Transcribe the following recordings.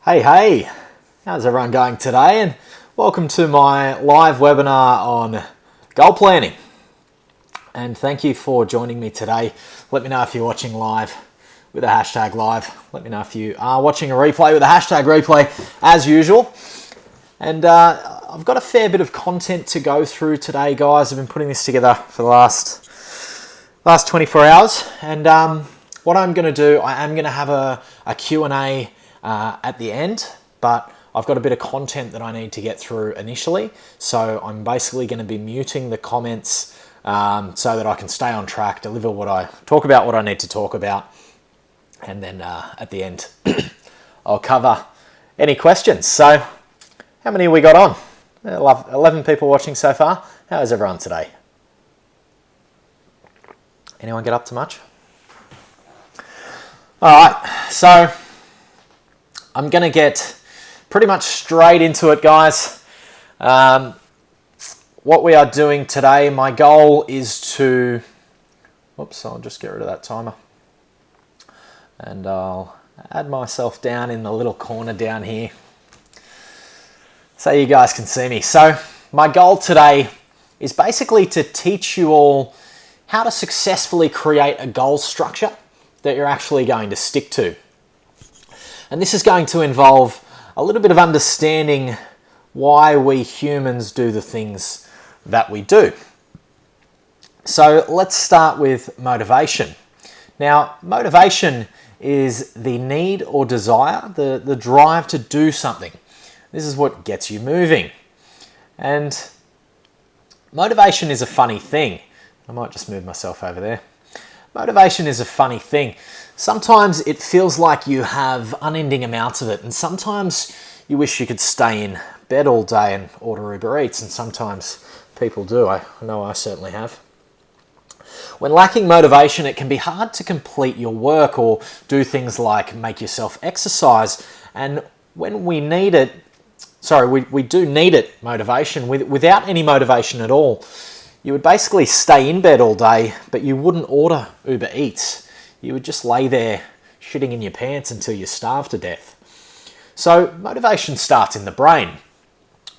Hey, how's everyone going today? And welcome to my live webinar on goal planning. And thank you for joining me today. Let me know if you're watching live with a hashtag live. Let me know if you are watching a replay with a hashtag replay as usual. And I've got a fair bit of content to go through today, guys. I've been putting this together for the last 24 hours. And what I'm going to do, I am going to have a Q&A at the end, but I've got a bit of content that I need to get through initially. So I'm basically going to be muting the comments so that I can stay on track, deliver what I need to talk about. And then at the end, I'll cover any questions. So how many have we got on? 11 people watching so far. How is everyone today? Anyone get up to much? All right, so I'm going to get pretty much straight into it, guys. What we are doing today, my goal is to... Whoops, I'll just get rid of that timer. And I'll add myself down in the little corner down here so you guys can see me. So my goal today is basically to teach you all how to successfully create a goal structure that you're actually going to stick to. And this is going to involve a little bit of understanding why we humans do the things that we do. So let's start with motivation. Now, motivation is the need or desire, the drive to do something. This is what gets you moving. And motivation is a funny thing. I might just move myself over there. Motivation is a funny thing. Sometimes it feels like you have unending amounts of it, and sometimes you wish you could stay in bed all day and order Uber Eats, and sometimes people do. I know I certainly have. When lacking motivation, it can be hard to complete your work or do things like make yourself exercise. And when we need it, we do need it, motivation. Without any motivation at all, you would basically stay in bed all day, but you wouldn't order Uber Eats. You would just lay there shitting in your pants until you starve to death. So motivation starts in the brain.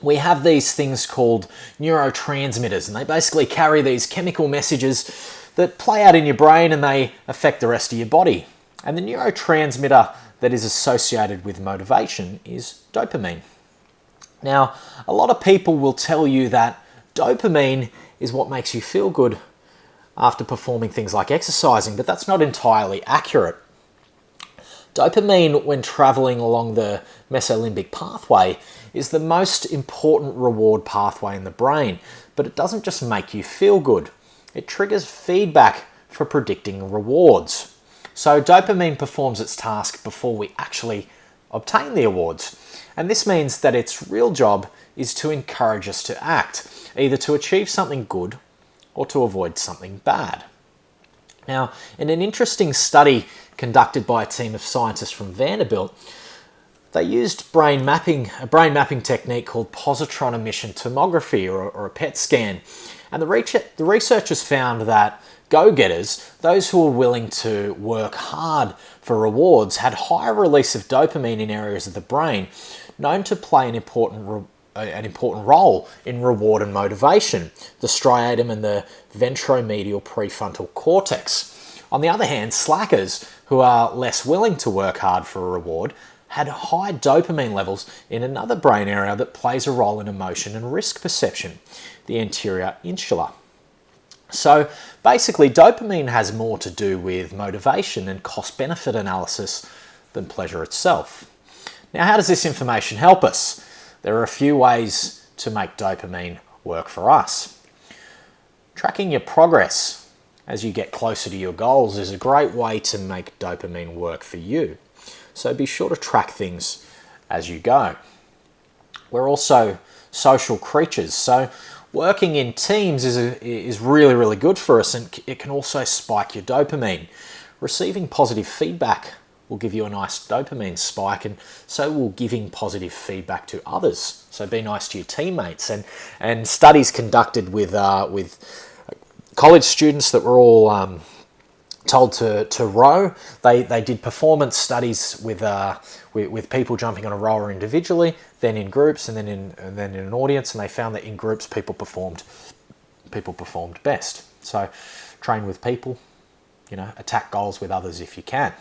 We have these things called neurotransmitters, and they basically carry these chemical messages that play out in your brain and they affect the rest of your body. And the neurotransmitter that is associated with motivation is dopamine. Now, a lot of people will tell you that dopamine is what makes you feel good after performing things like exercising, but that's not entirely accurate. Dopamine, when traveling along the mesolimbic pathway, is the most important reward pathway in the brain, but it doesn't just make you feel good. It triggers feedback for predicting rewards. So dopamine performs its task before we actually obtain the awards. And this means that its real job is to encourage us to act, either to achieve something good or to avoid something bad. Now, in an interesting study conducted by a team of scientists from Vanderbilt, they used a brain mapping technique called positron emission tomography, or a PET scan. And the researchers found that go-getters, those who were willing to work hard for rewards, had higher release of dopamine in areas of the brain known to play an important role in reward and motivation, the striatum and the ventromedial prefrontal cortex. On the other hand, slackers, who are less willing to work hard for a reward, had high dopamine levels in another brain area that plays a role in emotion and risk perception, the anterior insula. So basically, dopamine has more to do with motivation and cost-benefit analysis than pleasure itself. Now, how does this information help us? There are a few ways to make dopamine work for us. Tracking your progress as you get closer to your goals is a great way to make dopamine work for you. So be sure to track things as you go. We're also social creatures, so working in teams is really, really good for us, and it can also spike your dopamine. Receiving positive feedback will give you a nice dopamine spike, and so will giving positive feedback to others. So be nice to your teammates. And studies conducted with college students that were all told to row. They did performance studies with people jumping on a rower individually, then in groups, and then in an audience, and they found that in groups people performed best. So train with people, attack goals with others if you can.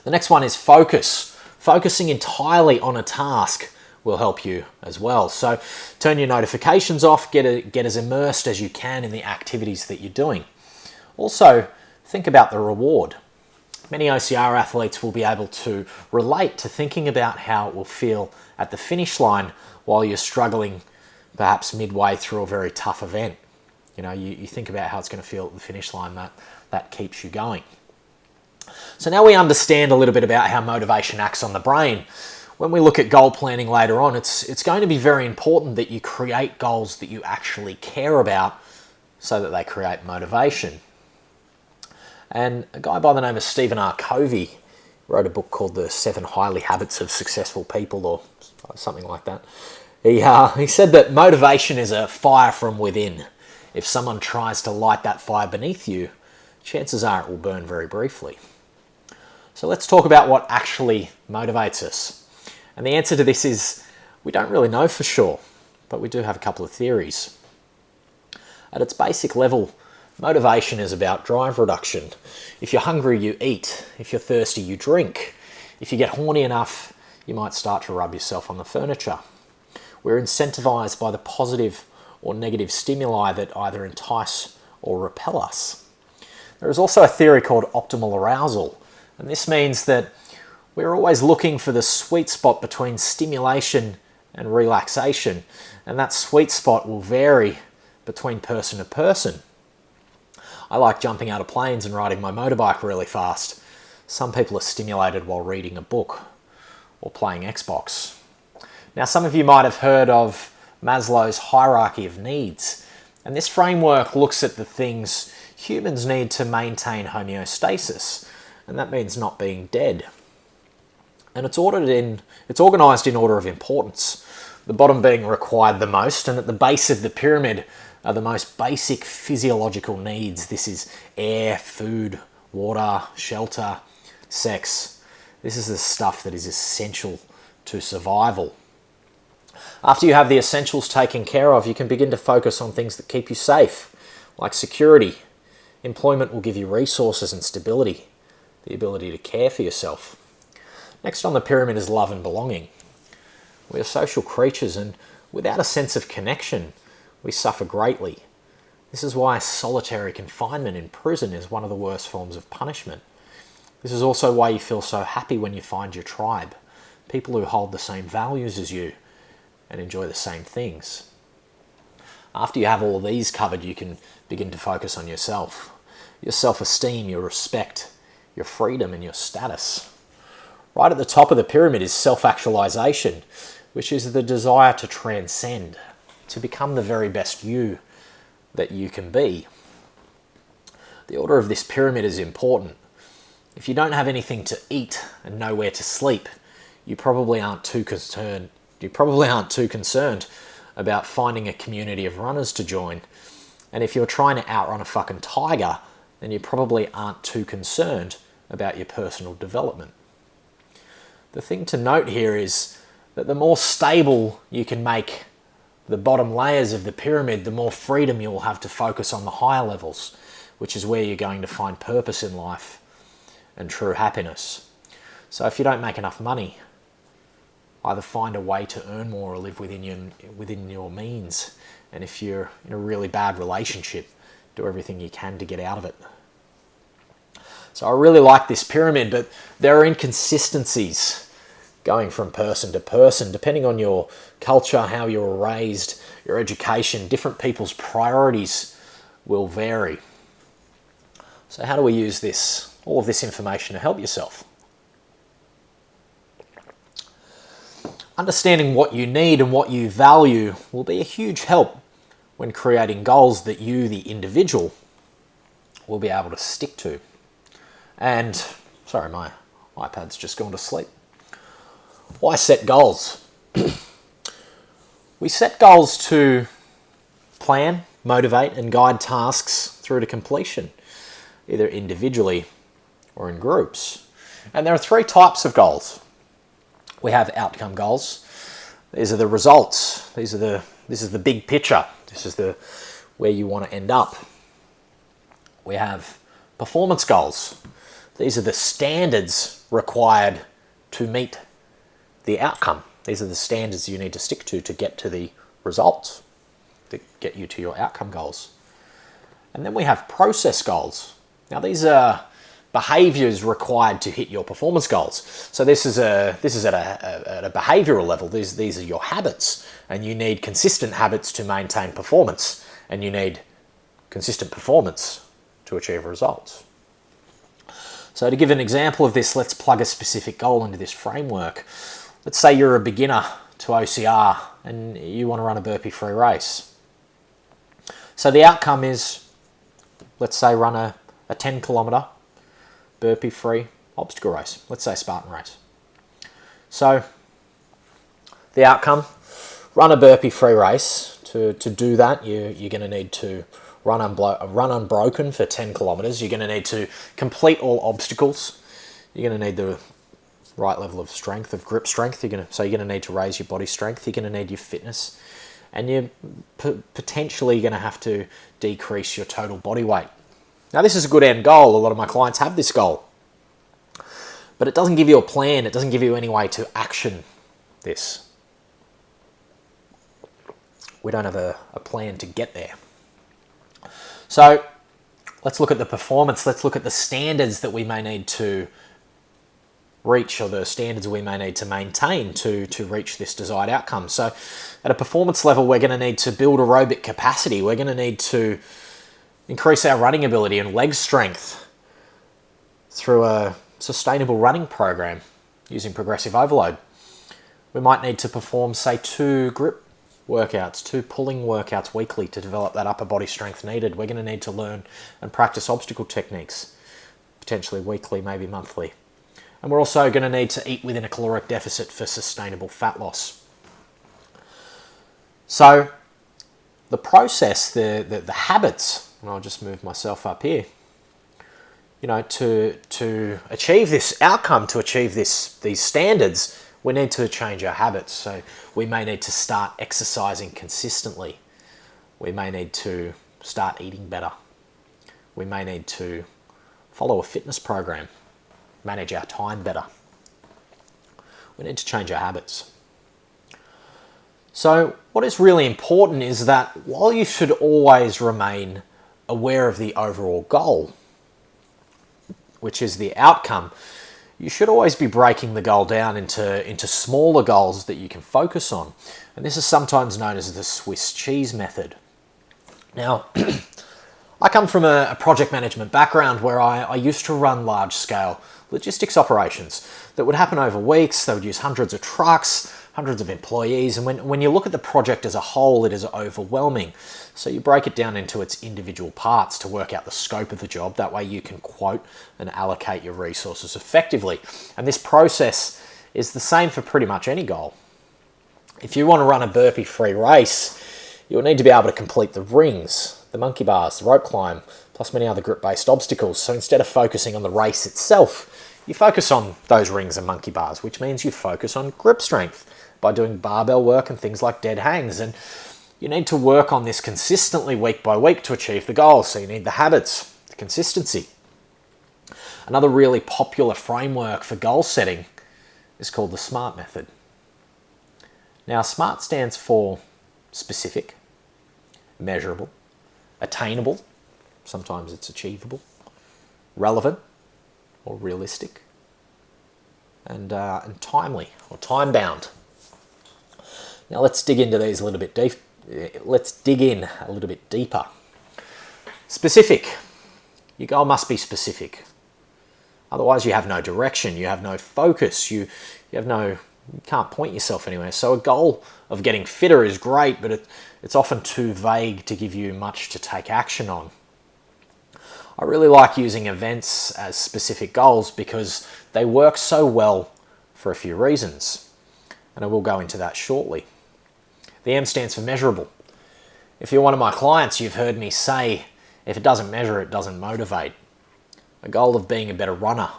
The next one is focus. Focusing entirely on a task will help you as well. So turn your notifications off, get as immersed as you can in the activities that you're doing. Also, think about the reward. Many OCR athletes will be able to relate to thinking about how it will feel at the finish line while you're struggling perhaps midway through a very tough event. You think about how it's going to feel at the finish line, that keeps you going. So now we understand a little bit about how motivation acts on the brain. When we look at goal planning later on, it's going to be very important that you create goals that you actually care about so that they create motivation. And a guy by the name of Stephen R. Covey wrote a book called The 7 Highly Habits of Successful People, or something like that. He said that motivation is a fire from within. If someone tries to light that fire beneath you, chances are it will burn very briefly. So let's talk about what actually motivates us. And the answer to this is we don't really know for sure, but we do have a couple of theories. At its basic level, motivation is about drive reduction. If you're hungry, you eat. If you're thirsty, you drink. If you get horny enough, you might start to rub yourself on the furniture. We're incentivized by the positive or negative stimuli that either entice or repel us. There is also a theory called optimal arousal, and this means that we're always looking for the sweet spot between stimulation and relaxation, and that sweet spot will vary between person to person. I like jumping out of planes and riding my motorbike really fast. Some people are stimulated while reading a book or playing Xbox. Now, some of you might have heard of Maslow's hierarchy of needs, and this framework looks at the things humans need to maintain homeostasis, and that means not being dead. And it's organised in order of importance, the bottom being required the most, and at the base of the pyramid are the most basic physiological needs. This is air, food, water, shelter, sex. This is the stuff that is essential to survival. After you have the essentials taken care of, you can begin to focus on things that keep you safe, like security. Employment will give you resources and stability, the ability to care for yourself. Next on the pyramid is love and belonging. We are social creatures, and without a sense of connection, we suffer greatly. This is why solitary confinement in prison is one of the worst forms of punishment. This is also why you feel so happy when you find your tribe, people who hold the same values as you and enjoy the same things. After you have all of these covered, you can begin to focus on yourself, your self-esteem, your respect, your freedom, and your status. Right at the top of the pyramid is self-actualization, which is the desire to transcend, to become the very best you that you can be. The order of this pyramid is important. If you don't have anything to eat and nowhere to sleep, you probably aren't too concerned about finding a community of runners to join. And if you're trying to outrun a fucking tiger, then you probably aren't too concerned about your personal development. The thing to note here is that the more stable you can make the bottom layers of the pyramid, the more freedom you'll have to focus on the higher levels, which is where you're going to find purpose in life and true happiness. So if you don't make enough money, either find a way to earn more or live within your means. And if you're in a really bad relationship, do everything you can to get out of it. So I really like this pyramid, but there are inconsistencies going from person to person, depending on your culture, how you were raised, your education. Different people's priorities will vary. So how do we use all of this information to help yourself? Understanding what you need and what you value will be a huge help when creating goals that you, the individual, will be able to stick to. And, sorry, my iPad's just gone to sleep. Why set goals? We set goals to plan, motivate, and guide tasks through to completion. either individually or in groups. And there are three types of goals. We have outcome goals. These are the results. This is the big picture. This is where you want to end up. We have performance goals. These are the standards required to meet the outcome. These are the standards you need to stick to get to the results, to get you to your outcome goals. And then we have process goals. Now these are behaviors required to hit your performance goals. So this is at a behavioral level. These are your habits, and you need consistent habits to maintain performance, and you need consistent performance to achieve results. So to give an example of this, let's plug a specific goal into this framework. Let's say you're a beginner to OCR and you want to run a burpee-free race. So the outcome is, let's say, run a 10-kilometre burpee-free obstacle race. Let's say Spartan race. So the outcome, run a burpee-free race. To do that, you're going to need to run unbroken for 10 kilometres. You're going to need to complete all obstacles. You're going to need the right level of strength, of grip strength. You're going to need to raise your body strength. You're going to need your fitness. And you're potentially going to have to decrease your total body weight. Now, this is a good end goal. A lot of my clients have this goal. But it doesn't give you a plan. It doesn't give you any way to action this. We don't have a plan to get there. So let's look at the performance. Let's look at the standards that we may need to reach, or the standards we may need to maintain to reach this desired outcome. So at a performance level, we're going to need to build aerobic capacity. We're going to need to increase our running ability and leg strength through a sustainable running program using progressive overload. We might need to perform, say, 2 grip workouts, 2 pulling workouts weekly to develop that upper body strength needed. We're going to need to learn and practice obstacle techniques, potentially weekly, maybe monthly. And we're also going to need to eat within a caloric deficit for sustainable fat loss. So the process, the habits, and I'll just move myself up here, to achieve this outcome, to achieve these standards, we need to change our habits. So we may need to start exercising consistently. We may need to start eating better. We may need to follow a fitness program, manage our time better. We need to change our habits. So what is really important is that while you should always remain aware of the overall goal, which is the outcome, you should always be breaking the goal down into smaller goals that you can focus on. And this is sometimes known as the Swiss cheese method. Now, I come from a project management background where I used to run large-scale logistics operations that would happen over weeks. They would use hundreds of trucks, hundreds of employees, and when you look at the project as a whole, it is overwhelming. So you break it down into its individual parts to work out the scope of the job. That way you can quote and allocate your resources effectively. And this process is the same for pretty much any goal. If you want to run a burpee-free race, you'll need to be able to complete the rings, the monkey bars, the rope climb, plus many other grip-based obstacles. So instead of focusing on the race itself, you focus on those rings and monkey bars, which means you focus on grip strength by doing barbell work and things like dead hangs. And you need to work on this consistently week by week to achieve the goal. So you need the habits, the consistency. Another really popular framework for goal setting is called the SMART method. Now, SMART stands for specific, measurable, attainable, sometimes it's achievable, relevant or realistic, and timely or time-bound. Now let's dig into these a little bit deep. Let's dig in a little bit deeper. Specific. Your goal must be specific. Otherwise, you have no direction. You have no focus. You can't point yourself anywhere. So a goal of getting fitter is great, but it's often too vague to give you much to take action on. I really like using events as specific goals because they work so well for a few reasons, and I will go into that shortly. The M stands for measurable. If you're one of my clients, you've heard me say, if it doesn't measure, it doesn't motivate. a goal of being a better runner.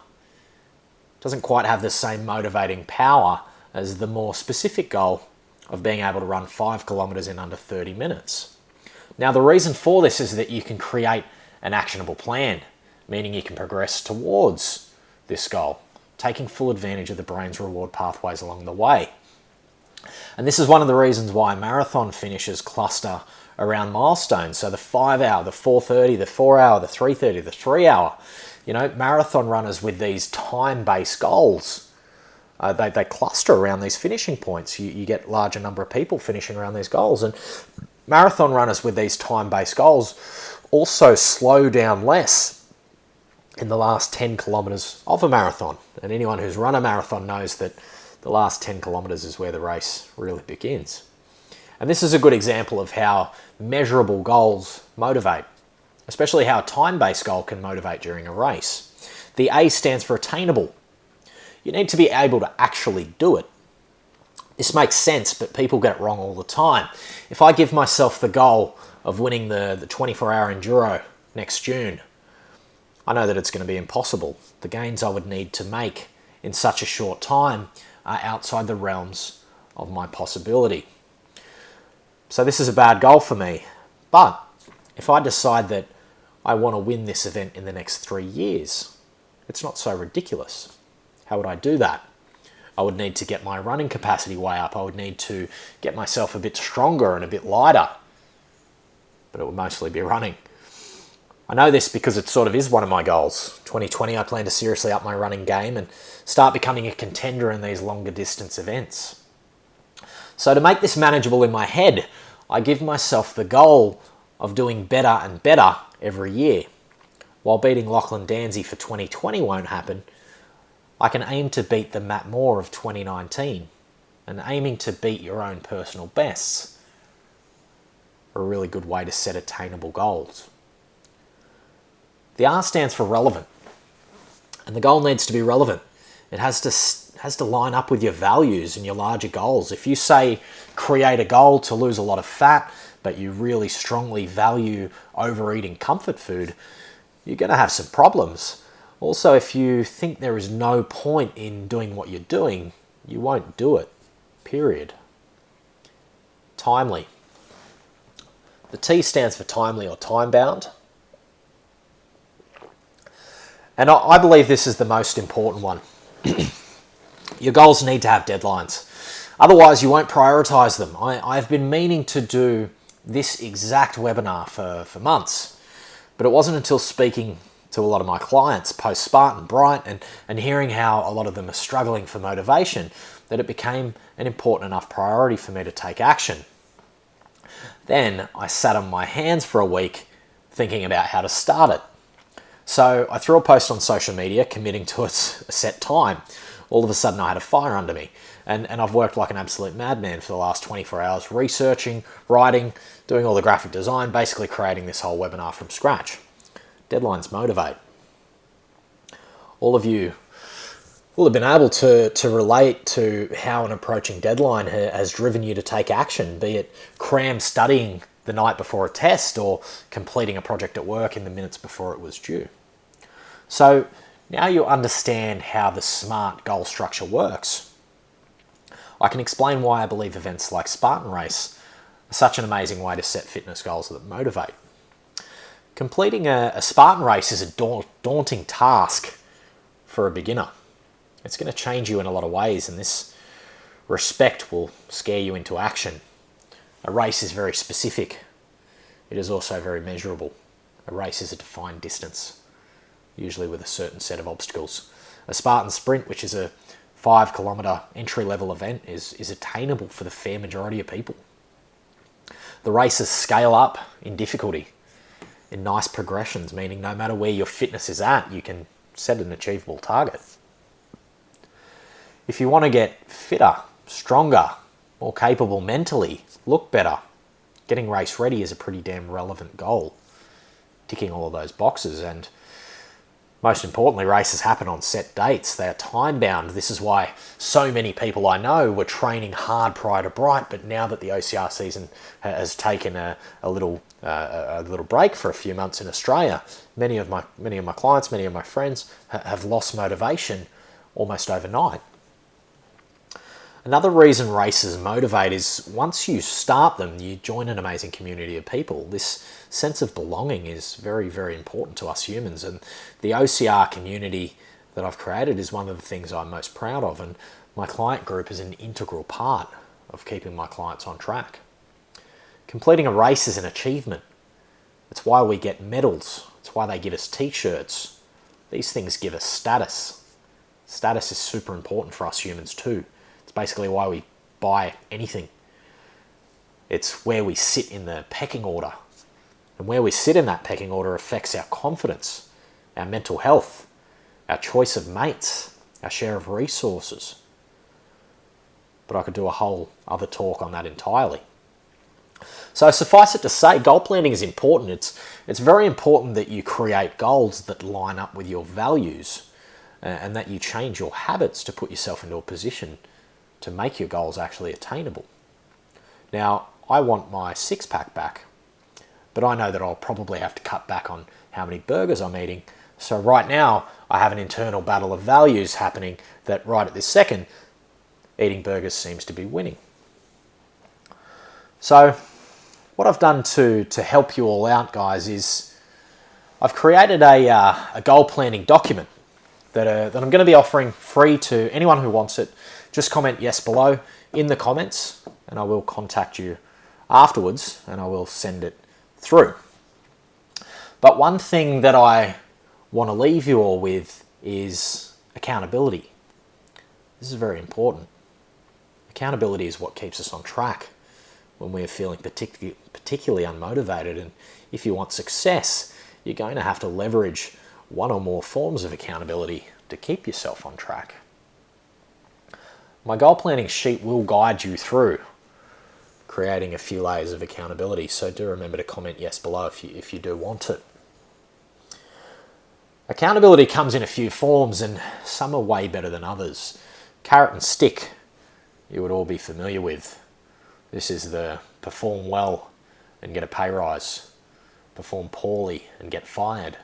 It doesn't quite have the same motivating power as the more specific goal of being able to run 5 kilometers in under 30 minutes. Now, the reason for this is that you can create an actionable plan, meaning you can progress towards this goal, taking full advantage of the brain's reward pathways along the way. And this is one of the reasons why marathon finishes cluster around milestones. So the 5 hour, the 4:30, the 4 hour, the 3:30, the 3 hour. Marathon runners with these time-based goals, they cluster around these finishing points. You get larger number of people finishing around these goals. And marathon runners with these time-based goals also slow down less in the last 10 kilometers of a marathon. And anyone who's run a marathon knows that the last 10 kilometers is where the race really begins. And this is a good example of how measurable goals motivate, especially how a time-based goal can motivate during a race. The A stands for attainable. You need to be able to actually do it. This makes sense, but people get it wrong all the time. If I give myself the goal of winning the 24-hour enduro next June, I know that it's going to be impossible. The gains I would need to make in such a short time are outside the realms of my possibility. So this is a bad goal for me. But if I decide that I want to win this event in the next 3 years, it's not so ridiculous. How would I do that? I would need to get my running capacity way up. I would need to get myself a bit stronger and a bit lighter. But it would mostly be running. I know this because it sort of is one of my goals. 2020, I plan to seriously up my running game and start becoming a contender in these longer distance events. So to make this manageable in my head, I give myself the goal of doing better and better every year. While beating Lachlan Danzy for 2020 won't happen, I can aim to beat the Matt Moore of 2019, and aiming to beat your own personal bests are a really good way to set attainable goals. The R stands for relevant, and the goal needs to be relevant. It has to line up with your values and your larger goals. If you say create a goal to lose a lot of fat, but you really strongly value overeating comfort food, you're going to have some problems. Also, if you think there is no point in doing what you're doing, you won't do it, period. Timely. The T stands for timely or time-bound. And I believe this is the most important one. Your goals need to have deadlines. Otherwise, you won't prioritize them. I've been meaning to do this exact webinar for months, but it wasn't until speaking to a lot of my clients post Spartan Bright and hearing how a lot of them are struggling for motivation that it became an important enough priority for me to take action. Then I sat on my hands for a week thinking about how to start it. So I threw a post on social media committing to a set time. All of a sudden I had a fire under me. And I've worked like an absolute madman for the last 24 hours, researching, writing, doing all the graphic design, basically creating this whole webinar from scratch. Deadlines motivate. All of you will have been able to relate to how an approaching deadline has driven you to take action, be it cram studying the night before a test or completing a project at work in the minutes before it was due. So now you understand how the SMART goal structure works. I can explain why I believe events like Spartan Race are such an amazing way to set fitness goals that motivate. Completing a Spartan Race is a daunting task for a beginner. It's going to change you in a lot of ways, and this respect will scare you into action. A race is very specific. It is also very measurable. A race is a defined distance, usually with a certain set of obstacles. A Spartan Sprint, which is a 5-kilometer entry-level event, is attainable for the fair majority of people. The races scale up in difficulty, in nice progressions, meaning no matter where your fitness is at, you can set an achievable target. If you want to get fitter, stronger, more capable mentally, look better, getting race ready is a pretty damn relevant goal, ticking all of those boxes. And Most importantly, races happen on set dates. They are time bound. This is why so many people I know were training hard prior to Bright, but now that the OCR season has taken a little break for a few months in Australia, many of my clients, many of my friends have lost motivation almost overnight. Another reason races motivate is once you start them, you join an amazing community of people. This sense of belonging is very, very important to us humans, and the OCR community that I've created is one of the things I'm most proud of, and my client group is an integral part of keeping my clients on track. Completing a race is an achievement. It's why we get medals. It's why they give us t-shirts. These things give us status. Status is super important for us humans too. It's basically why we buy anything. It's where we sit in the pecking order. And where we sit in that pecking order affects our confidence, our mental health, our choice of mates, our share of resources. But I could do a whole other talk on that entirely. So suffice it to say, goal planning is important. It's very important that you create goals that line up with your values and that you change your habits to put yourself into a position to make your goals actually attainable. Now, I want my six-pack back, but I know that I'll probably have to cut back on how many burgers I'm eating. So right now, I have an internal battle of values happening that right at this second, eating burgers seems to be winning. So what I've done to help you all out, guys, is I've created a goal planning document that I'm going to be offering free to anyone who wants it. Just comment yes below in the comments and I will contact you afterwards and I will send it through. But one thing that I want to leave you all with is accountability. This is very important. Accountability is what keeps us on track when we're feeling particularly unmotivated, and if you want success, you're going to have to leverage one or more forms of accountability to keep yourself on track. My goal planning sheet will guide you through creating a few layers of accountability, so do remember to comment yes below if you do want it. Accountability comes in a few forms and some are way better than others. Carrot and stick, you would all be familiar with. This is the perform well and get a pay rise, perform poorly and get fired.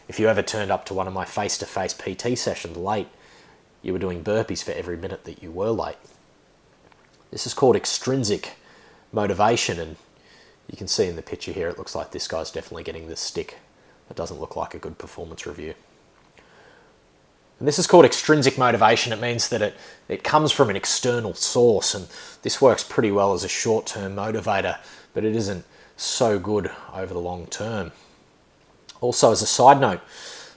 If you ever turned up to one of my face-to-face PT sessions late, you were doing burpees for every minute that you were late. This is called extrinsic motivation, and you can see in the picture here, it looks like this guy's definitely getting this stick. That doesn't look like a good performance review. And this is called extrinsic motivation. It means that it comes from an external source, and this works pretty well as a short-term motivator, but it isn't so good over the long term. Also, as a side note,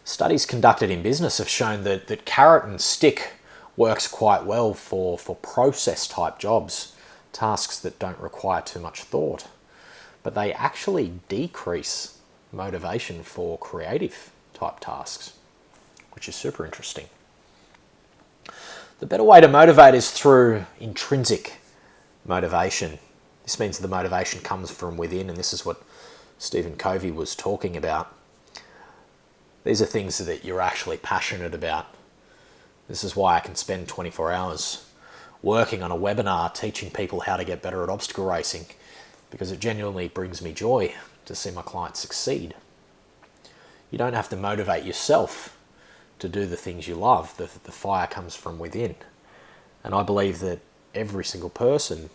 studies conducted in business have shown that carrot and stick works quite well for process type jobs, tasks that don't require too much thought, but they actually decrease motivation for creative type tasks, which is super interesting. The better way to motivate is through intrinsic motivation. This means the motivation comes from within, and this is what Stephen Covey was talking about. These are things that you're actually passionate about. This is why I can spend 24 hours working on a webinar teaching people how to get better at obstacle racing, because it genuinely brings me joy to see my clients succeed. You don't have to motivate yourself to do the things you love. The fire comes from within. And I believe that every single person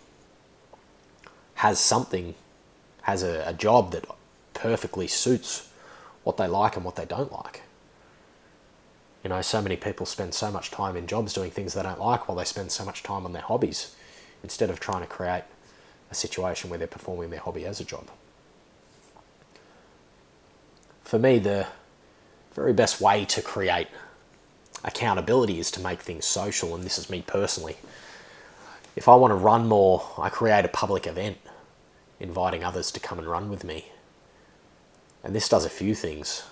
has a job that perfectly suits what they like and what they don't like. You know, so many people spend so much time in jobs doing things they don't like while they spend so much time on their hobbies instead of trying to create a situation where they're performing their hobby as a job. For me, the very best way to create accountability is to make things social, and this is me personally. If I want to run more, I create a public event inviting others to come and run with me. And this does a few things.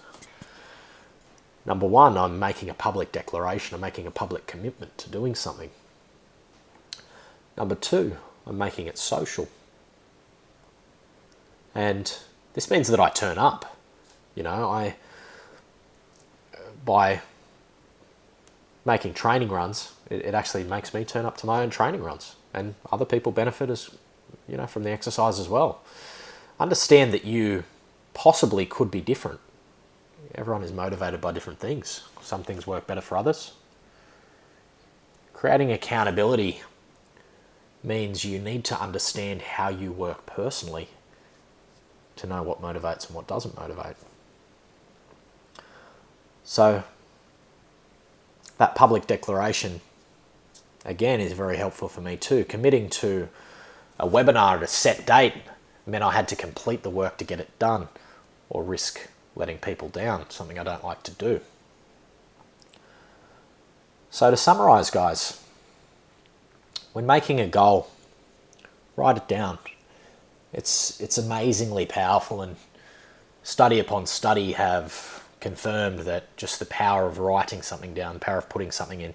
Number one, I'm making a public declaration. I'm making a public commitment to doing something. Number two, I'm making it social. And this means that I turn up. You know, by making training runs, it actually makes me turn up to my own training runs, and other people benefit as from the exercise as well. Understand that you possibly could be different. Everyone is motivated by different things. Some things work better for others. Creating accountability means you need to understand how you work personally to know what motivates and what doesn't motivate. So that public declaration, again, is very helpful for me too. Committing to a webinar at a set date meant I had to complete the work to get it done, or risk letting people down, something I don't like to do. So to summarize, guys, when making a goal, write it down. It's amazingly powerful, and study upon study have confirmed that just the power of writing something down, the power of putting something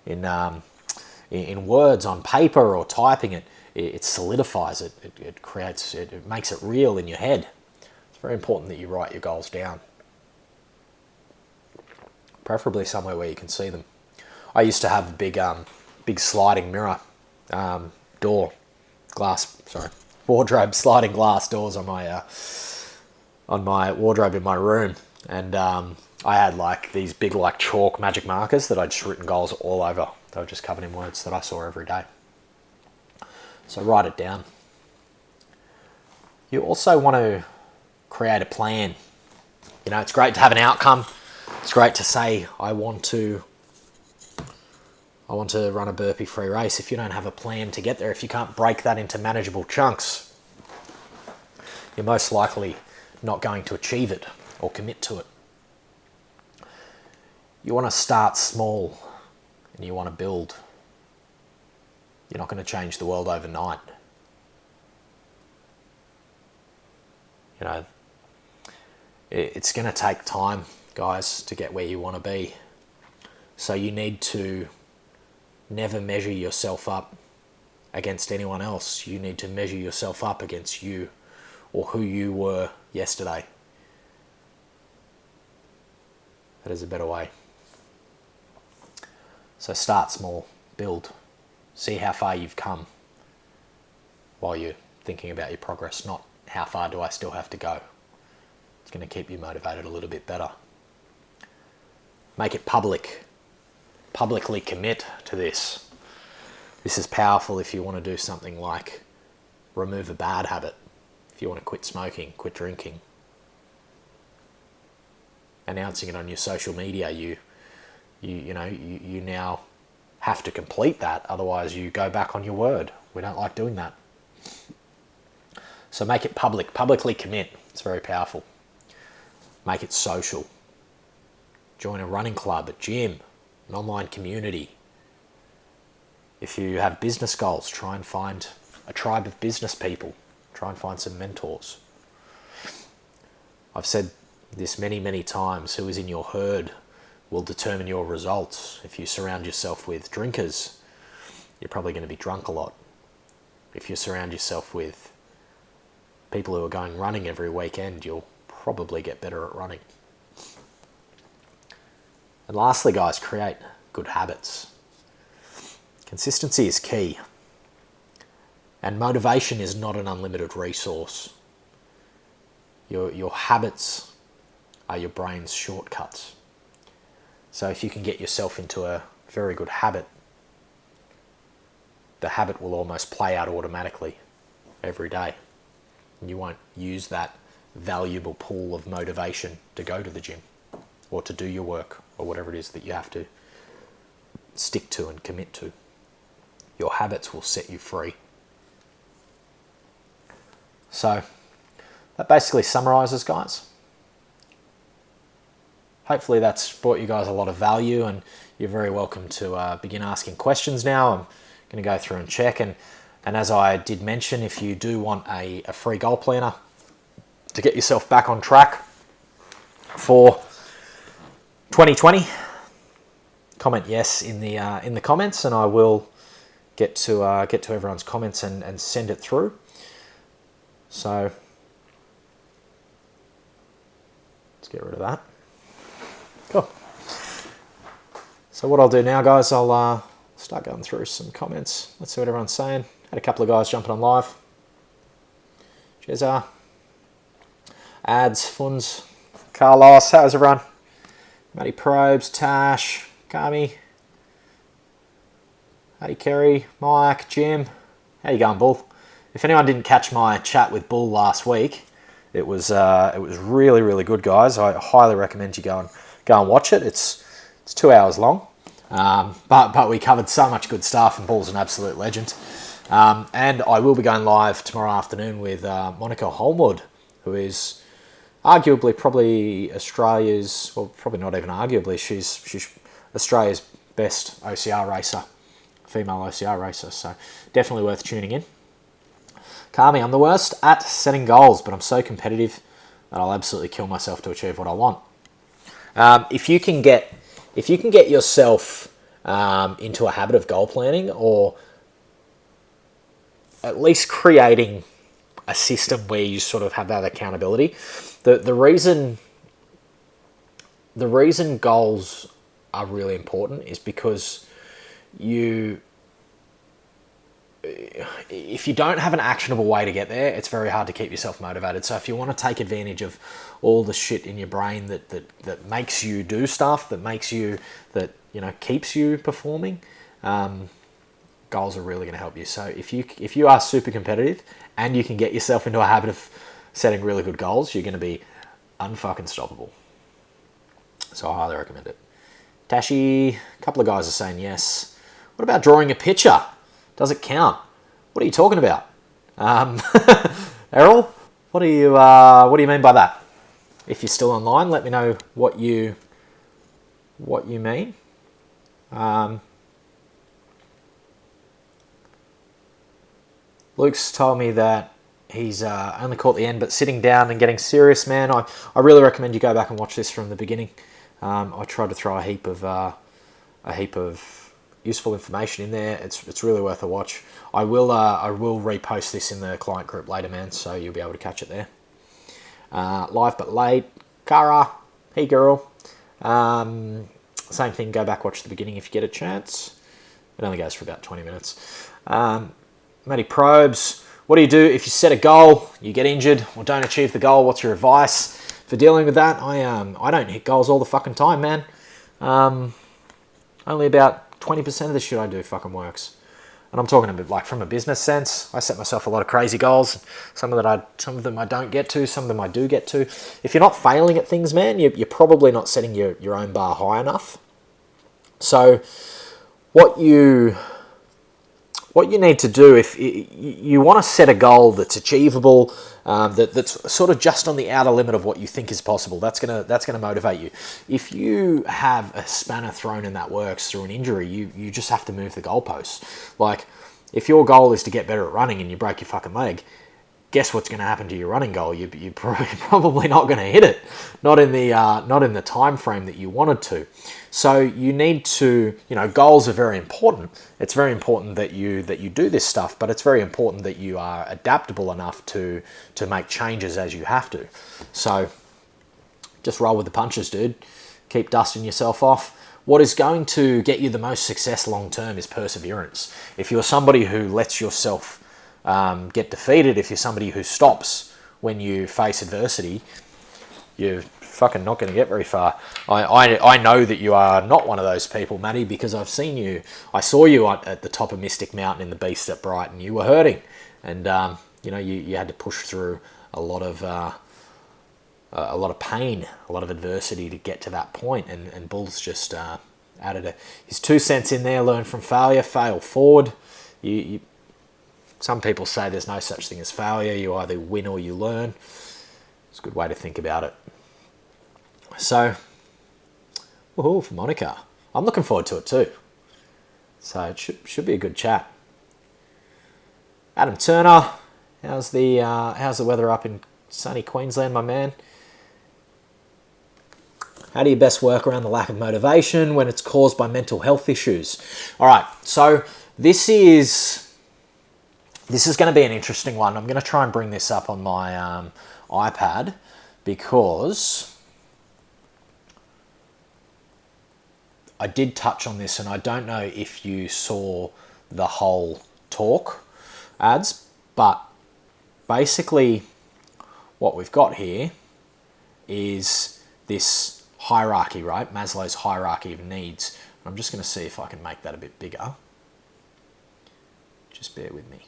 in words on paper or typing it, it solidifies it. It creates it makes it real in your head. It's very important that you write your goals down, preferably somewhere where you can see them. I used to have a big sliding mirror wardrobe, sliding glass doors on my wardrobe in my room, and I had like these big like chalk magic markers that I'd just written goals all over. They were just covered in words that I saw every day. So write it down. You also want to create a plan. It's great to have an outcome. It's great to say, I want to run a burpee free race. If you don't have a plan to get there, if you can't break that into manageable chunks, you're most likely not going to achieve it or commit to it. You want to start small and you want to build. You're not going to change the world overnight. It's going to take time, guys, to get where you want to be. So you need to never measure yourself up against anyone else. You need to measure yourself up against you, or who you were yesterday. That is a better way. So start small, build, see how far you've come while you're thinking about your progress, not how far do I still have to go. It's going to keep you motivated a little bit better. Make it public. Publicly commit to this. This is powerful if you want to do something like remove a bad habit. If you want to quit smoking, quit drinking. Announcing it on your social media, you now have to complete that, otherwise you go back on your word. We don't like doing that. So make it public, publicly commit. It's very powerful. Make it social. Join a running club, a gym, an online community. If you have business goals, try and find a tribe of business people. Try and find some mentors. I've said this many, many times, who is in your herd will determine your results. If you surround yourself with drinkers, you're probably going to be drunk a lot. If you surround yourself with people who are going running every weekend, you'll probably get better at running. And lastly, guys, create good habits. Consistency is key. And motivation is not an unlimited resource. Your habits are your brain's shortcuts. So if you can get yourself into a very good habit, the habit will almost play out automatically every day. And you won't use that valuable pool of motivation to go to the gym or to do your work or whatever it is that you have to stick to and commit to. Your habits will set you free. So that basically summarizes, guys. Hopefully that's brought you guys a lot of value, and you're very welcome to begin asking questions now. I'm going to go through and check, and as I did mention, if you do want a free goal planner to get yourself back on track for 2020, comment yes in the comments, and I will get to everyone's comments and send it through. So let's get rid of that. Cool. So what I'll do now, guys, I'll start going through some comments. Let's see what everyone's saying. Had a couple of guys jumping on live. Jezza, Ads, Funs, Carlos, how's everyone? Matty Probes, Tash, Kami, hey Kerry, Mike, Jim. How you going, Bull? If anyone didn't catch my chat with Bull last week, it was really, really good, guys. I highly recommend you go and watch it. It's 2 hours long, but we covered so much good stuff, and Bull's an absolute legend. And I will be going live tomorrow afternoon with Monica Holmwood, who is arguably probably Australia's, well, probably not even arguably, she's Australia's best OCR racer, female OCR racer. So definitely worth tuning in. Kami, I'm the worst at setting goals, but I'm so competitive that I'll absolutely kill myself to achieve what I want. If you can get yourself into a habit of goal planning, or at least creating a system where you sort of have that accountability, the reason goals are really important is because if you don't have an actionable way to get there, it's very hard to keep yourself motivated. So if you want to take advantage of all the shit in your brain that makes you do stuff, that keeps you performing, goals are really going to help you. So if you are super competitive and you can get yourself into a habit of setting really good goals, you're going to be unfucking stoppable. So I highly recommend it. Tashi, a couple of guys are saying yes. What about drawing a picture? Does it count? What are you talking about? Errol, what do you mean by that? If you're still online, let me know what you mean. Luke's told me that he's only caught the end, but sitting down and getting serious, man. I really recommend you go back and watch this from the beginning. I tried to throw a heap of useful information in there. It's really worth a watch. I will repost this in the client group later, man, so you'll be able to catch it there. Live but late. Kara, hey girl. Same thing, go back, watch the beginning if you get a chance. It only goes for about 20 minutes. Matty Probes, what do you do if you set a goal, you get injured, or don't achieve the goal? What's your advice for dealing with that? I don't hit goals all the fucking time, man. Only about 20% of the shit I do fucking works. And I'm talking a bit like from a business sense. I set myself a lot of crazy goals. Some of them I don't get to, some of them I do get to. If you're not failing at things, man, you're probably not setting your own bar high enough. So what you need to do, if you want to set a goal that's achievable, that's sort of just on the outer limit of what you think is possible, that's gonna motivate you. If you have a spanner thrown in that works through an injury, you just have to move the goalposts. Like, if your goal is to get better at running and you break your fucking leg, guess what's going to happen to your running goal? You're probably not going to hit it, not in the time frame that you wanted to. So you need to, goals are very important. It's very important that you do this stuff, but it's very important that you are adaptable enough to make changes as you have to. So just roll with the punches, dude. Keep dusting yourself off. What is going to get you the most success long term is perseverance. If you're somebody who lets yourself get defeated, if you're somebody who stops when you face adversity, you're fucking not going to get very far. I know that you are not one of those people, Matty, because I saw you at the top of Mystic Mountain in the Beast at Brighton. You were hurting, and you had to push through a lot of pain, a lot of adversity to get to that point, and Bull's just added his 2 cents in there. Learn from failure, fail forward. Some people say there's no such thing as failure. You either win or you learn. It's a good way to think about it. So, woohoo for Monica. I'm looking forward to it too. So it should be a good chat. Adam Turner, how's the weather up in sunny Queensland, my man? How do you best work around the lack of motivation when it's caused by mental health issues? All right, so this is going to be an interesting one. I'm going to try and bring this up on my iPad because I did touch on this, and I don't know if you saw the whole talk ads, but basically what we've got here is this hierarchy, right? Maslow's hierarchy of needs. I'm just going to see if I can make that a bit bigger. Just bear with me.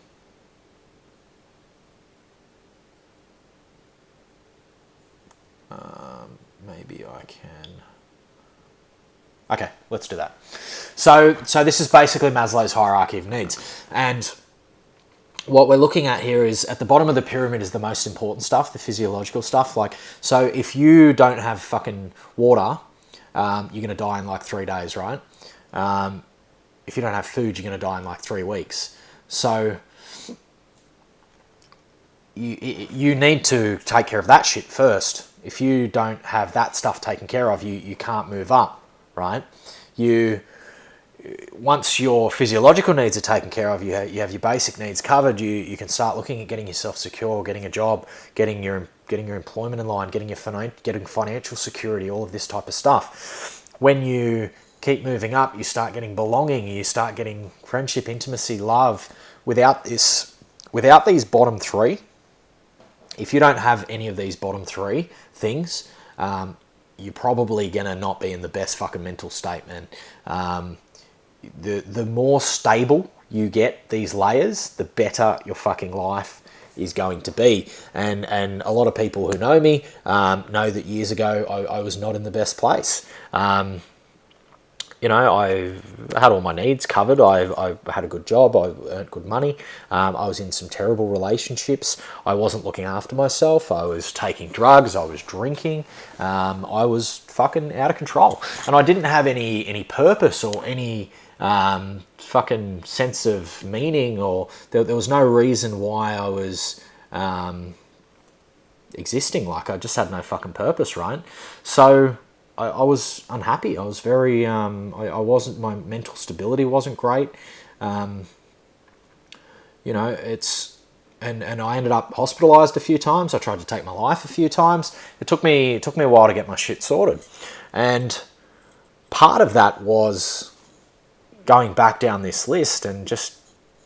Maybe I can. Okay, let's do that. So this is basically Maslow's hierarchy of needs. And what we're looking at here is at the bottom of the pyramid is the most important stuff, the physiological stuff. Like, so if you don't have fucking water, you're going to die in like 3 days, right? If you don't have food, you're going to die in like 3 weeks. So you need to take care of that shit first. If you don't have that stuff taken care of, you can't move up, right? Once your physiological needs are taken care of, you have your basic needs covered, you can start looking at getting yourself secure, getting a job, getting your employment in line, getting financial security, all of this type of stuff. When you keep moving up, you start getting belonging, you start getting friendship, intimacy, love. Without these bottom three, if you don't have any of these bottom three things, you're probably gonna not be in the best fucking mental state, man. The more stable you get these layers, the better your fucking life is going to be. And a lot of people who know me know that years ago I was not in the best place. I had all my needs covered. I had a good job. I earned good money. I was in some terrible relationships. I wasn't looking after myself. I was taking drugs. I was drinking. I was fucking out of control. And I didn't have any purpose or any fucking sense of meaning, or there was no reason why I was existing. Like, I just had no fucking purpose, right? So I was unhappy. I was very, my mental stability wasn't great. And I ended up hospitalized a few times. I tried to take my life a few times. It took me a while to get my shit sorted. And part of that was going back down this list and just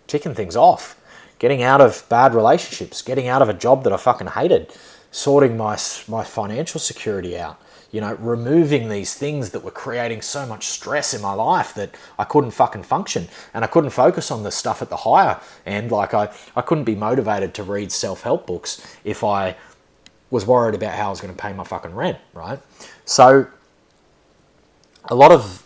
ticking things off, getting out of bad relationships, getting out of a job that I fucking hated, sorting my financial security out, removing these things that were creating so much stress in my life that I couldn't fucking function, and I couldn't focus on the stuff at the higher end. Like, I couldn't be motivated to read self-help books if I was worried about how I was going to pay my fucking rent, right? So a lot of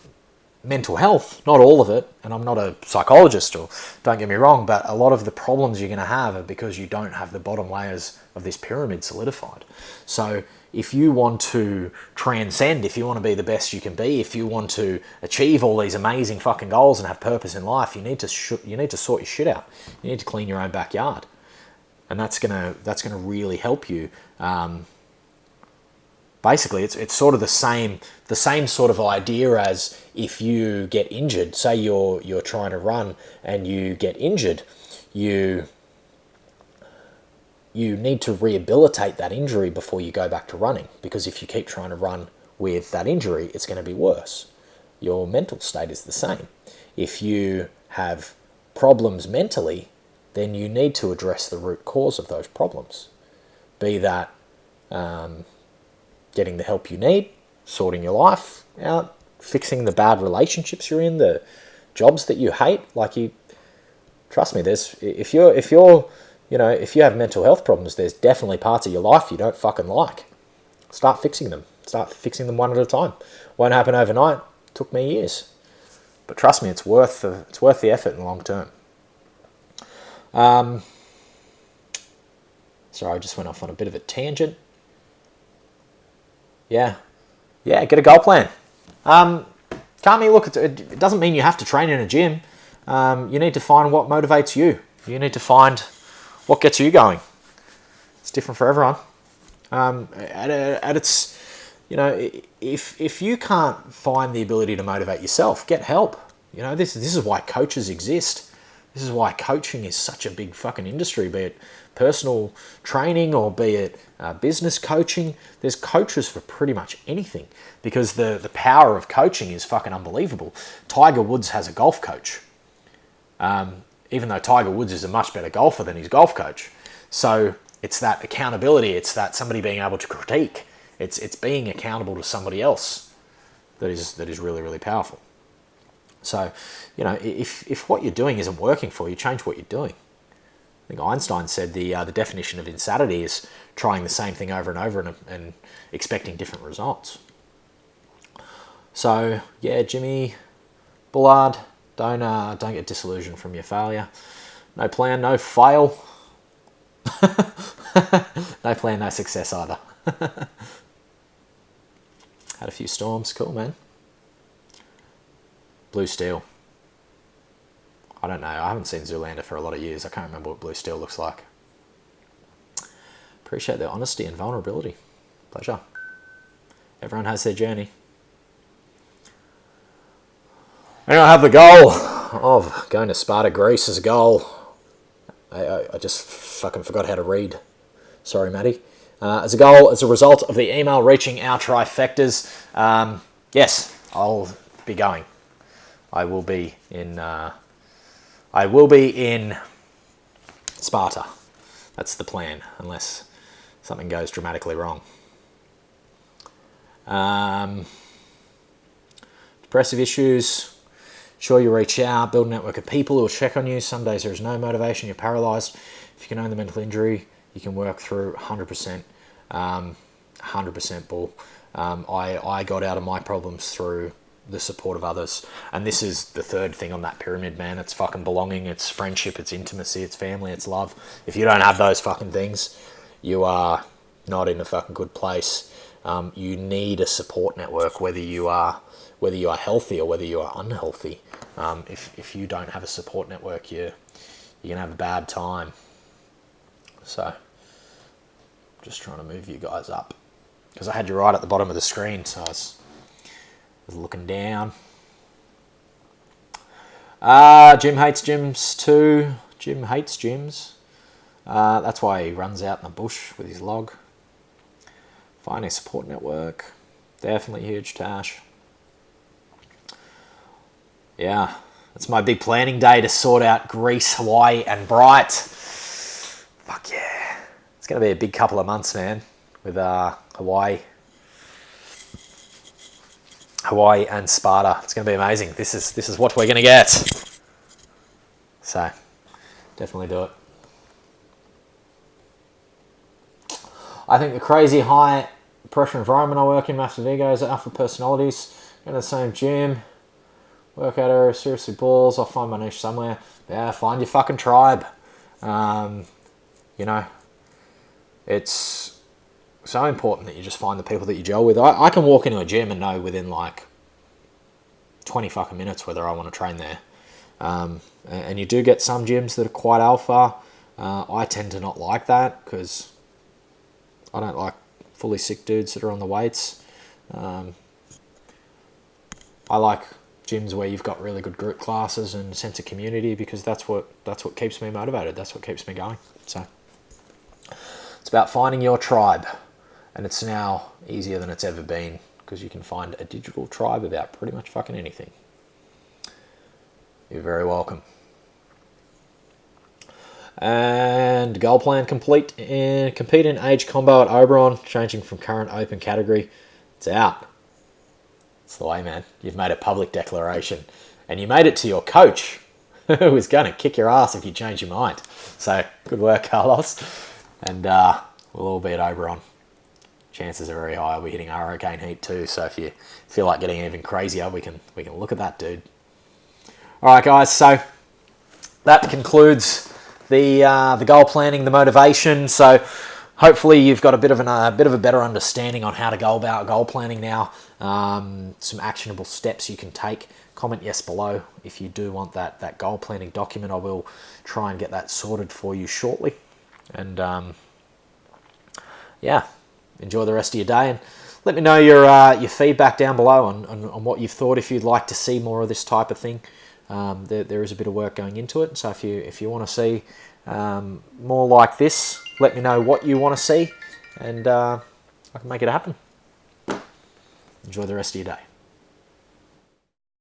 mental health, not all of it, and I'm not a psychologist, or don't get me wrong, but a lot of the problems you're going to have are because you don't have the bottom layers of this pyramid solidified. So if you want to transcend, if you want to be the best you can be, if you want to achieve all these amazing fucking goals and have purpose in life, you need to sort your shit out. You need to clean your own backyard, and that's gonna really help you. Basically, it's sort of the same sort of idea as if you get injured. Say you're trying to run and you get injured, you need to rehabilitate that injury before you go back to running, because if you keep trying to run with that injury, it's going to be worse. Your mental state is the same. If you have problems mentally, then you need to address the root cause of those problems. Be that getting the help you need, sorting your life out, fixing the bad relationships you're in, the jobs that you hate. Trust me, if you have mental health problems, there's definitely parts of your life you don't fucking like. Start fixing them. Start fixing them one at a time. Won't happen overnight. It took me years, but trust me, it's worth the effort in the long term. Sorry, I just went off on a bit of a tangent. Yeah, get a goal plan. Carmi, look, it doesn't mean you have to train in a gym. You need to find what motivates you. You need to find what gets you going. It's different for everyone. If you can't find the ability to motivate yourself, get help. This is why coaches exist. This is why coaching is such a big fucking industry, be it personal training or be it business coaching. There's coaches for pretty much anything because the power of coaching is fucking unbelievable. Tiger Woods has a golf coach, even though Tiger Woods is a much better golfer than his golf coach. So it's that accountability. It's that somebody being able to critique. It's being accountable to somebody else that is really, really powerful. So, you know, if what you're doing isn't working for you, change what you're doing. I think Einstein said the definition of insanity is trying the same thing over and over and expecting different results. So, yeah, Jimmy Bullard, don't get disillusioned from your failure. No plan, no fail. No plan, no success either. Had a few storms. Cool, man. Blue steel. I don't know. I haven't seen Zoolander for a lot of years. I can't remember what blue steel looks like. Appreciate their honesty and vulnerability. Pleasure. Everyone has their journey. Anyway, I have the goal of going to Sparta, Greece as a goal. I just fucking forgot how to read. Sorry, Maddie. As a goal, as a result of the email reaching our trifectas, yes, I'll be going. I will be in Sparta. That's the plan, unless something goes dramatically wrong. Depressive issues. Sure, you reach out, build a network of people who will check on you. Some days there is no motivation, you're paralysed. If you can own the mental injury, you can work through 100%. 100% bull. I got out of my problems through the support of others. And this is the third thing on that pyramid, man. It's fucking belonging, it's friendship, it's intimacy, it's family, it's love. If you don't have those fucking things, you are not in a fucking good place. You need a support network, whether you are healthy or whether you are unhealthy. If you don't have a support network, you're going to have a bad time. So, just trying to move you guys up. Because I had you right at the bottom of the screen, so I was looking down. Jim hates gyms too. Jim hates gyms. That's why he runs out in the bush with his log. Finding a support network. Definitely huge, Tash. Yeah, it's my big planning day to sort out Greece, Hawaii, and Bright. Fuck yeah. It's going to be a big couple of months, man, with Hawaii and Sparta. It's going to be amazing. This is what we're going to get. So, definitely do it. I think the crazy high pressure environment I work in, massive egos, alpha personalities, go to the same gym, workout area, seriously balls, I'll find my niche somewhere. Yeah, find your fucking tribe. You know, it's so important that you just find the people that you gel with. I can walk into a gym and know within like 20 fucking minutes whether I want to train there. And you do get some gyms that are quite alpha. I tend to not like that because I don't like fully sick dudes that are on the weights. I like gyms where you've got really good group classes and a sense of community because that's what keeps me motivated. That's what keeps me going. So it's about finding your tribe, and it's now easier than it's ever been because you can find a digital tribe about pretty much fucking anything. You're very welcome. And goal plan complete. And compete in age combo at Oberon, changing from current open category. It's out. It's the way, man. You've made a public declaration. And you made it to your coach, who is going to kick your ass if you change your mind. So, good work, Carlos. And we'll all be at Oberon. Chances are very high. We'll be hitting hurricane heat too. So if you feel like getting even crazier, we can look at that, dude. All right, guys. So that concludes the goal planning, the motivation. So hopefully you've got a bit of a better understanding on how to go about goal planning now. Some actionable steps you can take. Comment yes below if you do want that goal planning document. I will try and get that sorted for you shortly. And yeah, enjoy the rest of your day, and let me know your feedback down below on what you've thought. If you'd like to see more of this type of thing, there is a bit of work going into it. So if you want to see more like this, let me know what you want to see, and I can make it happen. Enjoy the rest of your day.